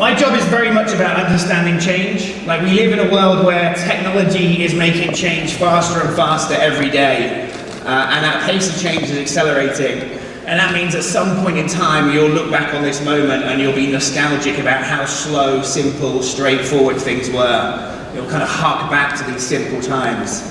My job is very much about understanding change. Like, we live in a world where technology is making change faster and faster every day. And that pace of change is accelerating. And that means at some point in time, you'll look back on this moment and you'll be nostalgic about how slow, simple, straightforward things were. You'll kind of hark back to these simple times.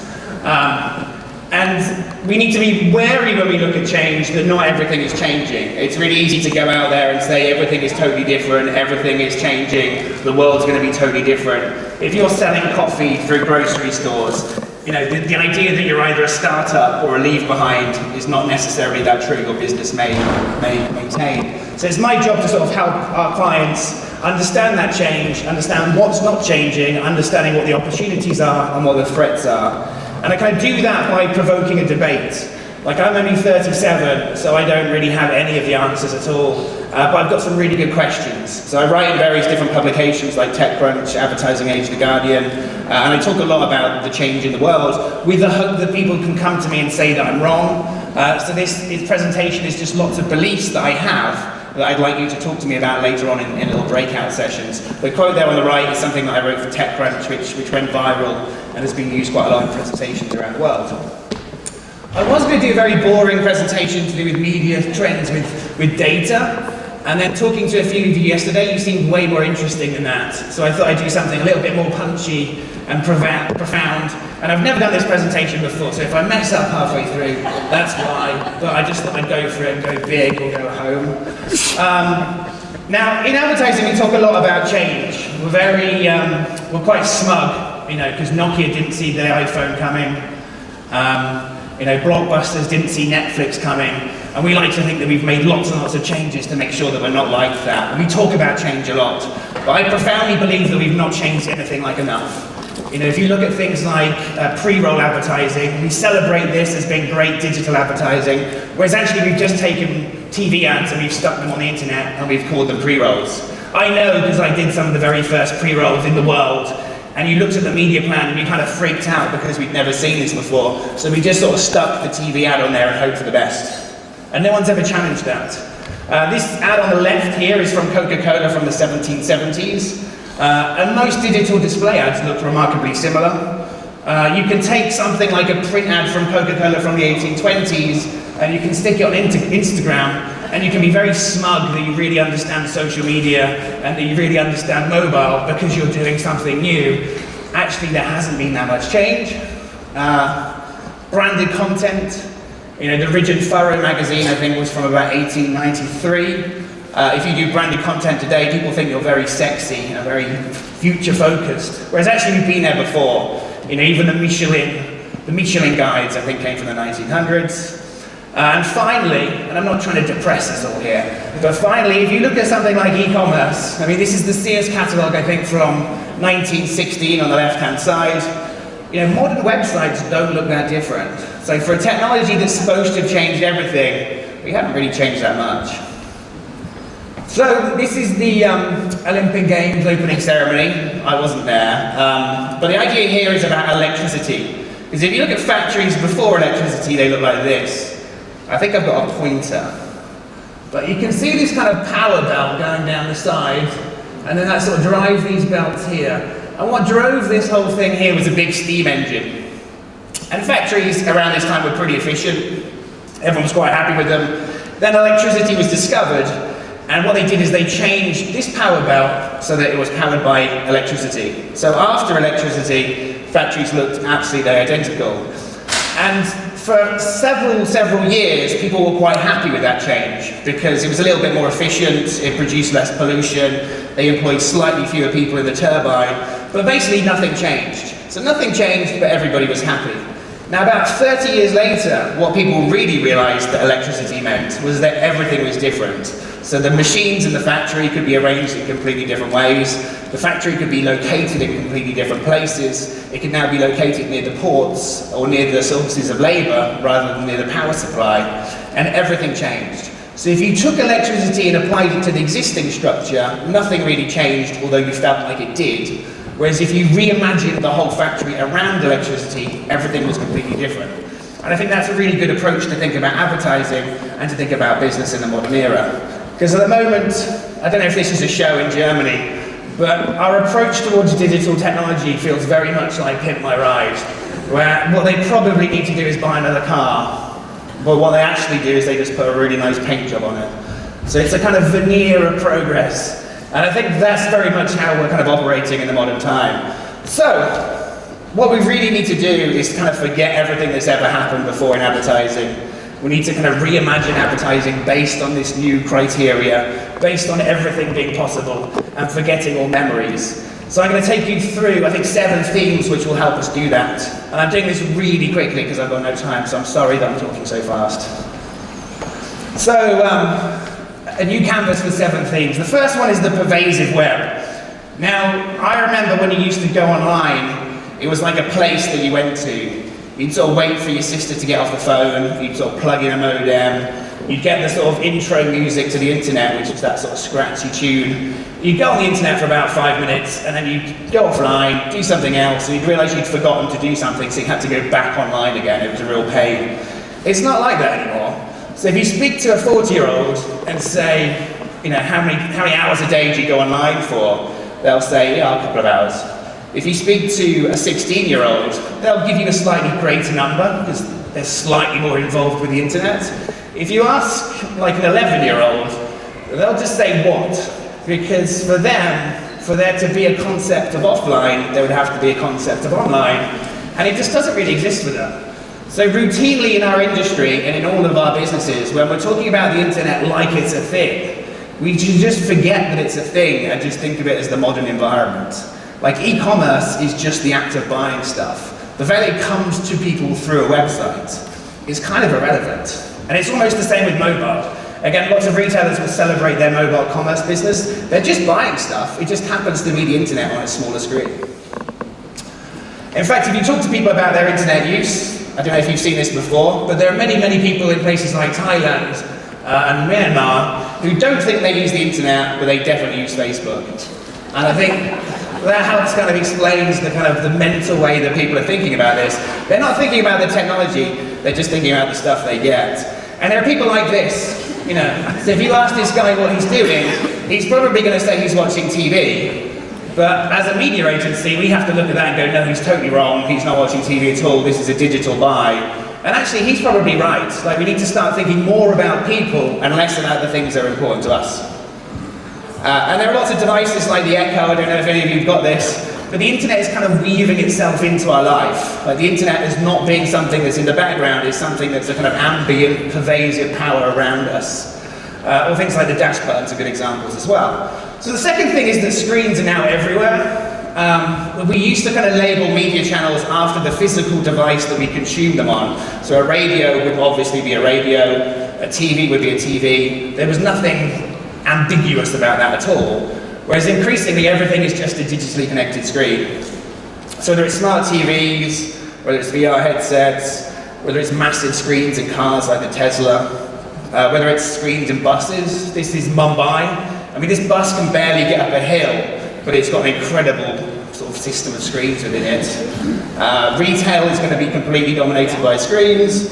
And we need to be wary when we look at change that not everything is changing. It's really easy to go out there and say everything is totally different, everything is changing, the world's going to be totally different. If you're selling coffee through grocery stores, you know, the idea that you're either a startup or a leave behind is not necessarily that true. Your business may maintain. So it's my job to sort of help our clients understand that change, understand what's not changing, understanding what the opportunities are and what the threats are. And I kind of do that by provoking a debate. Like, I'm only 37, so I don't really have any of the answers at all. But I've got some really good questions. So I write in various different publications like TechCrunch, Advertising Age, The Guardian, and I talk a lot about the change in the world with the hope that people can come to me and say that I'm wrong. So this presentation is just lots of beliefs that I have that I'd like you to talk to me about later on in little breakout sessions. The quote there on the right is something that I wrote for TechCrunch, which went viral and has been used quite a lot in presentations around the world. I was going to do a very boring presentation to do with media trends with data, and then talking to a few of you yesterday, you seemed way more interesting than that. So I thought I'd do something a little bit more punchy and profound. And I've never done this presentation before, so if I mess up halfway through, that's why. But I just thought I'd go for it and go big or go home. Now, in advertising, we talk a lot about change. We're quite smug, you know, because Nokia didn't see the iPhone coming. You know, blockbusters didn't see Netflix coming, and we like to think that we've made lots and lots of changes to make sure that we're not like that. And we talk about change a lot, but I profoundly believe that we've not changed anything like enough. You know, if you look at things like pre-roll advertising, we celebrate this as being great digital advertising, whereas actually we've just taken TV ads and we've stuck them on the internet and we've called them pre-rolls. I know because I did some of the very first pre-rolls in the world, and you looked at the media plan and you kind of freaked out because we'd never seen this before. So we just sort of stuck the TV ad on there and hoped for the best. And no one's ever challenged that. This ad on the left here is from Coca-Cola from the 1770s. And most digital display ads look remarkably similar. You can take something like a print ad from Coca-Cola from the 1820s and you can stick it on Instagram, and you can be very smug that you really understand social media and that you really understand mobile because you're doing something new. Actually, there hasn't been that much change. Branded content. You know, the Ridge and Furrow magazine, I think, was from about 1893. If you do branded content today, people think you're very sexy and very future-focused, whereas actually we've been there before. You know, even the Michelin guides, I think, came from the 1900s. And finally, and I'm not trying to depress us all here, but finally, if you look at something like e-commerce, I mean, this is the Sears catalogue, I think, from 1916 on the left-hand side. You know, modern websites don't look that different. So for a technology that's supposed to have changed everything, we haven't really changed that much. So this is the Olympic Games opening ceremony. I wasn't there. But the idea here is about electricity. Because if you look at factories before electricity, they look like this. I think I've got a pointer. But you can see this kind of power belt going down the side, and then that sort of drives these belts here. And what drove this whole thing here was a big steam engine. And factories around this time were pretty efficient. Everyone was quite happy with them. Then electricity was discovered, and what they did is they changed this power belt so that it was powered by electricity. So after electricity, factories looked absolutely identical. And for several years, people were quite happy with that change because it was a little bit more efficient, it produced less pollution, they employed slightly fewer people in the turbine, but basically nothing changed. So nothing changed, but everybody was happy. Now, about 30 years later, what people really realized that electricity meant was that everything was different. So the machines in the factory could be arranged in completely different ways. The factory could be located in completely different places. It could now be located near the ports or near the sources of labor rather than near the power supply. And everything changed. So if you took electricity and applied it to the existing structure, nothing really changed, although you felt like it did. Whereas if you reimagined the whole factory around electricity, everything was completely different. And I think that's a really good approach to think about advertising and to think about business in the modern era. Because at the moment, I don't know if this is a show in Germany, but our approach towards digital technology feels very much like Pimp My Ride, where what they probably need to do is buy another car, but what they actually do is they just put a really nice paint job on it. So it's a kind of veneer of progress, and I think that's very much how we're kind of operating in the modern time. So, what we really need to do is kind of forget everything that's ever happened before in advertising. We need to kind of reimagine advertising based on this new criteria, based on everything being possible, and forgetting all memories. So I'm going to take you through, I think, 7 themes which will help us do that. And I'm doing this really quickly because I've got no time, so I'm sorry that I'm talking so fast. So, a new canvas with 7 themes. The first one is the pervasive web. Now, I remember when you used to go online, it was like a place that you went to. You'd sort of wait for your sister to get off the phone, you'd sort of plug in a modem, you'd get the sort of intro music to the internet, which is that sort of scratchy tune. You'd go on the internet for about 5 minutes, and then you'd go offline, do something else, and you'd realise you'd forgotten to do something, so you had to go back online again. It was a real pain. It's not like that anymore. So if you speak to a 40-year-old and say, you know, how many hours a day do you go online for? They'll say, yeah, a couple of hours. If you speak to a 16-year-old, they'll give you a slightly greater number because they're slightly more involved with the internet. If you ask like an 11-year-old, they'll just say what? Because for them, for there to be a concept of offline, there would have to be a concept of online, and it just doesn't really exist for them. So routinely in our industry and in all of our businesses, when we're talking about the internet like it's a thing, we should just forget that it's a thing and just think of it as the modern environment. Like e-commerce is just the act of buying stuff. The fact that it comes to people through a website is kind of irrelevant. And it's almost the same with mobile. Again, lots of retailers will celebrate their mobile commerce business. They're just buying stuff. It just happens to be the internet on a smaller screen. In fact, if you talk to people about their internet use, I don't know if you've seen this before, but there are many, many people in places like Thailand and Myanmar who don't think they use the internet, but they definitely use Facebook. And I think that helps kind of explains the kind of the mental way that people are thinking about this. They're not thinking about the technology, they're just thinking about the stuff they get. And there are people like this, you know, so if you ask this guy what he's doing, he's probably going to say he's watching TV. But as a media agency, we have to look at that and go, no, he's totally wrong, he's not watching TV at all, this is a digital buy. And actually, he's probably right. Like, we need to start thinking more about people and less about the things that are important to us. And there are lots of devices like the Echo, I don't know if any of you have got this, but the internet is kind of weaving itself into our life. Like, the internet is not being something that's in the background, it's something that's a kind of ambient, pervasive power around us. Or things like the dash buttons are good examples as well. So the second thing is that screens are now everywhere. We used to kind of label media channels after the physical device that we consume them on. So a radio would obviously be a radio, a TV would be a TV. There was nothing ambiguous about that at all. Whereas increasingly everything is just a digitally connected screen. So whether it's smart TVs, whether it's VR headsets, whether it's massive screens in cars like the Tesla, whether it's screens in buses. This is Mumbai. I mean, this bus can barely get up a hill, but it's got an incredible sort of system of screens within it. Retail is going to be completely dominated by screens.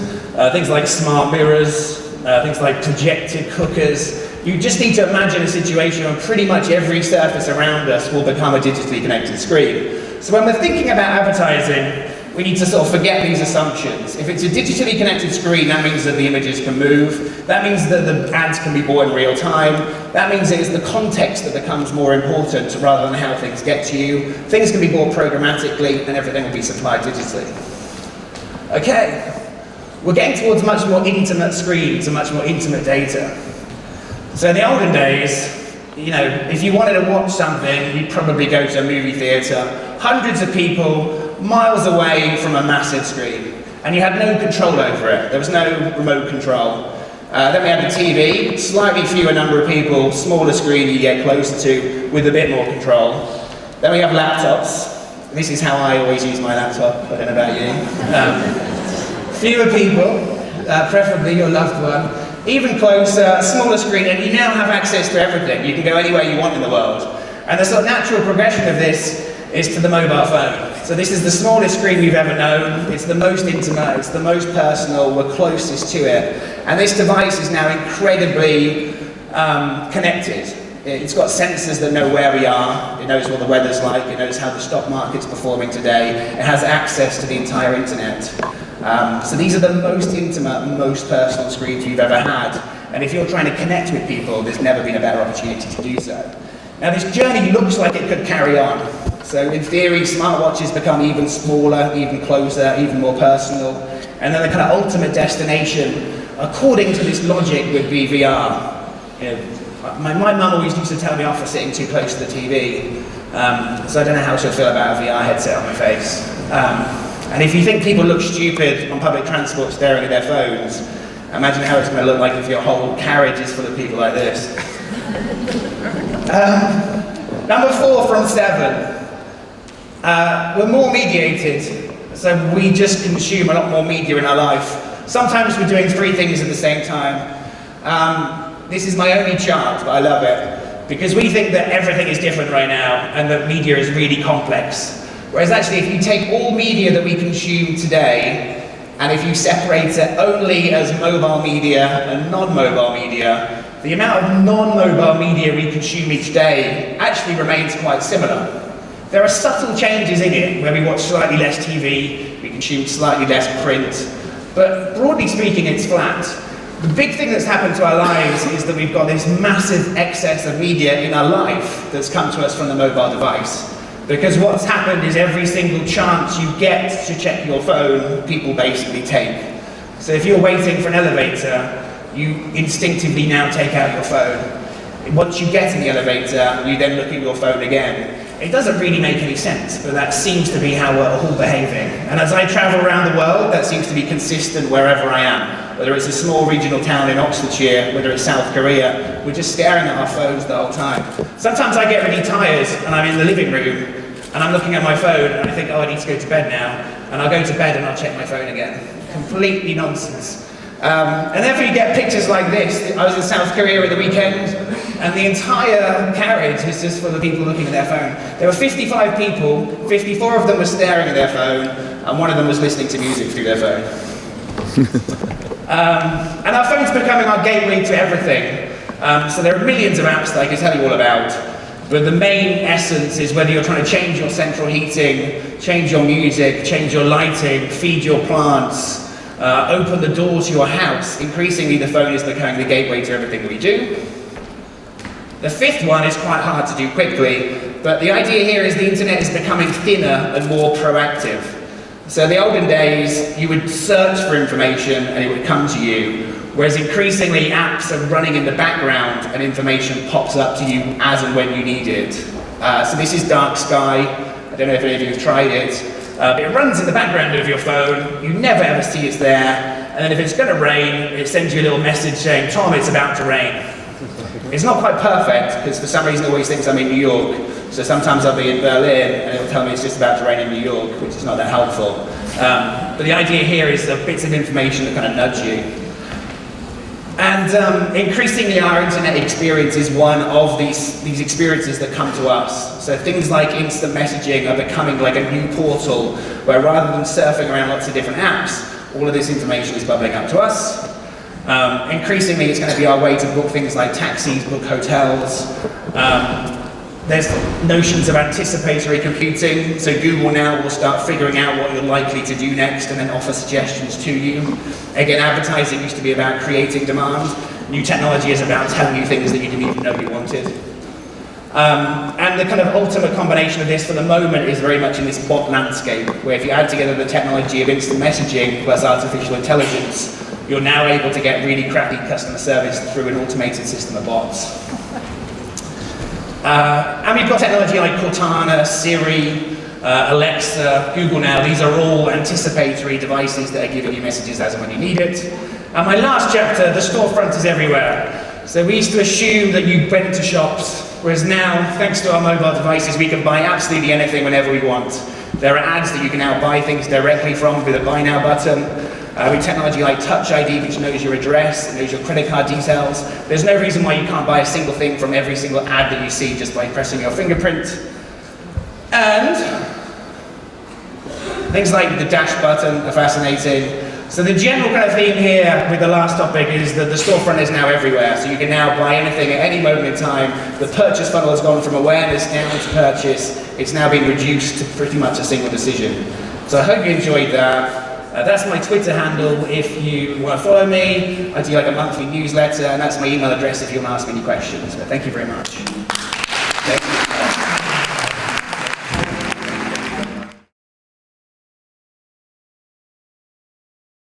Things like smart mirrors, things like projected cookers. You just need to imagine a situation where pretty much every surface around us will become a digitally connected screen. So when we're thinking about advertising, we need to sort of forget these assumptions. If it's a digitally connected screen, that means that the images can move. That means that the ads can be bought in real time. That means it's the context that becomes more important rather than how things get to you. Things can be bought programmatically and everything will be supplied digitally. Okay, we're getting towards much more intimate screens and much more intimate data. So in the olden days, you know, if you wanted to watch something, you'd probably go to a movie theatre, hundreds of people, miles away from a massive screen, and you had no control over it. There was no remote control. Then we had the TV, slightly fewer number of people, smaller screen you get closer to with a bit more control. Then we have laptops. This is how I always use my laptop, I don't know about you. Fewer people, preferably your loved one. Even closer, smaller screen, and you now have access to everything. You can go anywhere you want in the world. And the sort of natural progression of this is to the mobile phone. So this is the smallest screen we've ever known. It's the most intimate, it's the most personal, we're closest to it. And this device is now incredibly connected. It's got sensors that know where we are, it knows what the weather's like, it knows how the stock market's performing today, it has access to the entire internet. So these are the most intimate, most personal screens you've ever had. And if you're trying to connect with people, there's never been a better opportunity to do so. Now this journey looks like it could carry on. So in theory, smartwatches become even smaller, even closer, even more personal. And then the kind of ultimate destination, according to this logic, would be VR. You know, my mum always used to tell me off for sitting too close to the TV. So I don't know how she'll feel about a VR headset on my face. And if you think people look stupid on public transport staring at their phones, imagine how it's going to look like if your whole carriage is full of people like this. Number 4 from 7. We're more mediated, so we just consume a lot more media in our life. Sometimes we're doing 3 things at the same time. This is my only chart, but I love it, because we think that everything is different right now, and that media is really complex. Whereas actually, if you take all media that we consume today, and if you separate it only as mobile media and non-mobile media, the amount of non-mobile media we consume each day actually remains quite similar. There are subtle changes in it, where we watch slightly less TV, we consume slightly less print, but broadly speaking, it's flat. The big thing that's happened to our lives is that we've got this massive excess of media in our life that's come to us from the mobile device. Because what's happened is every single chance you get to check your phone, people basically take. So if you're waiting for an elevator, you instinctively now take out your phone. Once you get in the elevator, you then look at your phone again. It doesn't really make any sense, but that seems to be how we're all behaving. And as I travel around the world, that seems to be consistent wherever I am. Whether it's a small regional town in Oxfordshire, whether it's South Korea, we're just staring at our phones the whole time. Sometimes I get really tired and I'm in the living room and I'm looking at my phone and I think, oh, I need to go to bed now. And I'll go to bed and I'll check my phone again. Completely nonsense. And therefore you get pictures like this. I was in South Korea at the weekend, and the entire carriage was just full of people looking at their phone. There were 55 people, 54 of them were staring at their phone, and one of them was listening to music through their phone. And our phone's becoming our gateway to everything. So there are millions of apps that I can tell you all about, but the main essence is whether you're trying to change your central heating, change your music, change your lighting, feed your plants, open the door to your house. Increasingly, the phone is becoming the gateway to everything that we do. The 5th one is quite hard to do quickly, but the idea here is the internet is becoming thinner and more proactive. So in the olden days, you would search for information and it would come to you, whereas increasingly apps are running in the background and information pops up to you as and when you need it. So this is Dark Sky. I don't know if any of you have tried it. But it runs in the background of your phone, you never ever see it's there, and then if it's going to rain, it sends you a little message saying, Tom, it's about to rain. It's not quite perfect, because for some reason it always thinks I'm in New York, so sometimes I'll be in Berlin, and it'll tell me it's just about to rain in New York, which is not that helpful. But the idea here is bits of information that kind of nudge you. And increasingly our internet experience is one of these experiences that come to us. So things like instant messaging are becoming like a new portal, where rather than surfing around lots of different apps, all of this information is bubbling up to us. Increasingly it's going to be our way to book things like taxis, book hotels. There's notions of anticipatory computing, so Google now will start figuring out what you're likely to do next and then offer suggestions to you. Again, advertising used to be about creating demand. New technology is about telling you things that you didn't even know you wanted. And the kind of ultimate combination of this for the moment is very much in this bot landscape, where if you add together the technology of instant messaging plus artificial intelligence, you're now able to get really crappy customer service through an automated system of bots. And we've got technology like Cortana, Siri, Alexa, Google now. These are all anticipatory devices that are giving you messages as and when you need it. And my last chapter, the storefront is everywhere. So we used to assume that you went to shops, whereas now, thanks to our mobile devices, we can buy absolutely anything whenever we want. There are ads that you can now buy things directly from with a buy now button. With technology like Touch ID, which knows your address, knows your credit card details. There's no reason why you can't buy a single thing from every single ad that you see just by pressing your fingerprint. And things like the dash button are fascinating. So the general kind of theme here with the last topic is that the storefront is now everywhere. So you can now buy anything at any moment in time. The purchase funnel has gone from awareness down to purchase. It's now been reduced to pretty much a single decision. So I hope you enjoyed that. That's my Twitter handle if you want to follow me. I do like a monthly newsletter, and that's my email address if you want to ask me any questions. But thank you very much. Thank you.